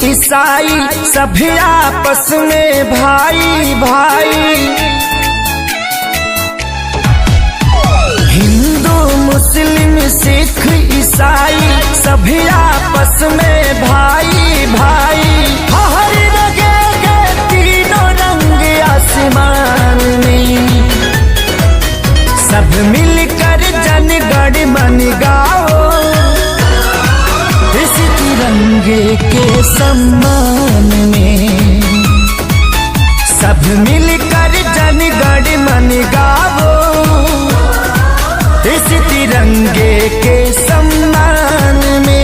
ईसाई सभी आपस में भाई भाई। हिंदू मुस्लिम सिख ईसाई सभी आपस में भाई भाई। हर जगह तीनों रंग आसमान में, सब मिलकर जनगण मन गाओ, इस तिरंगे के सम्मान में। सब मिलकर जनगण मन गाओ, इस तिरंगे के सम्मान में।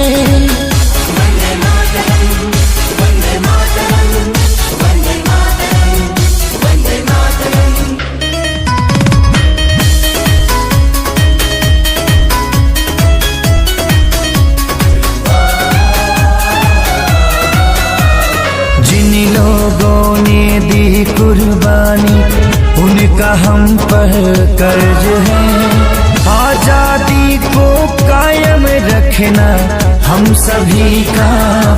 लोगों ने दी कुर्बानी, उनका हम पर कर्ज है। आजादी को कायम रखना हम सभी का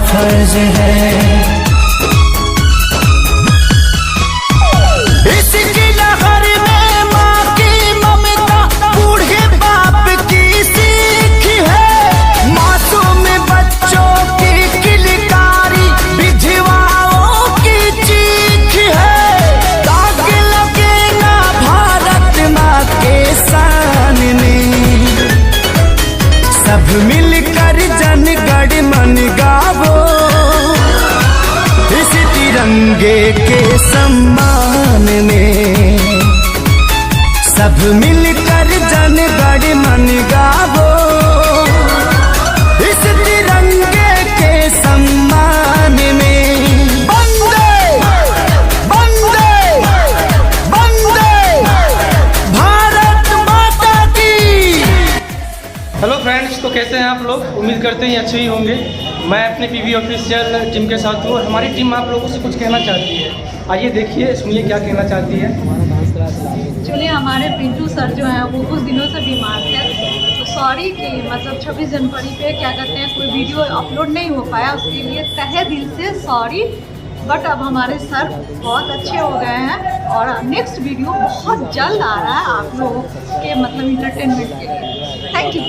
फर्ज है। इसकी लहर में माँ की ममता, बूढ़े बाप की सीख है। मासूम बच्चों की किलकारी, विधवा सब मिलकर जनगण मन गावो, इस तिरंगे के सम्मान में। सब मिलकर जनगण मन गावो, इस तिरंगे के सम्मान में। वंदे वंदे वंदे भारत माता की। हेलो फ्रेंड्स, तो कैसे हैं आप लोग? उम्मीद करते हैं अच्छे ही होंगे। मैं अपने पीवी ऑफिशियल टीम के साथ हूँ और हमारी टीम आप लोगों से कुछ कहना चाहती है। आइए देखिए, सुनिए क्या कहना चाहती है। चलिए, हमारे पिंटू सर जो हैं वो कुछ दिनों से बीमार थे, तो सॉरी कि मतलब 26 जनवरी पे क्या कहते हैं कोई वीडियो अपलोड नहीं हो पाया, उसके लिए तहे दिल से सॉरी। बट अब हमारे सर बहुत अच्छे हो गए हैं और नेक्स्ट वीडियो बहुत जल्द आ रहा है आप लोगों के मतलब इंटरटेनमेंट के लिए। Thank you.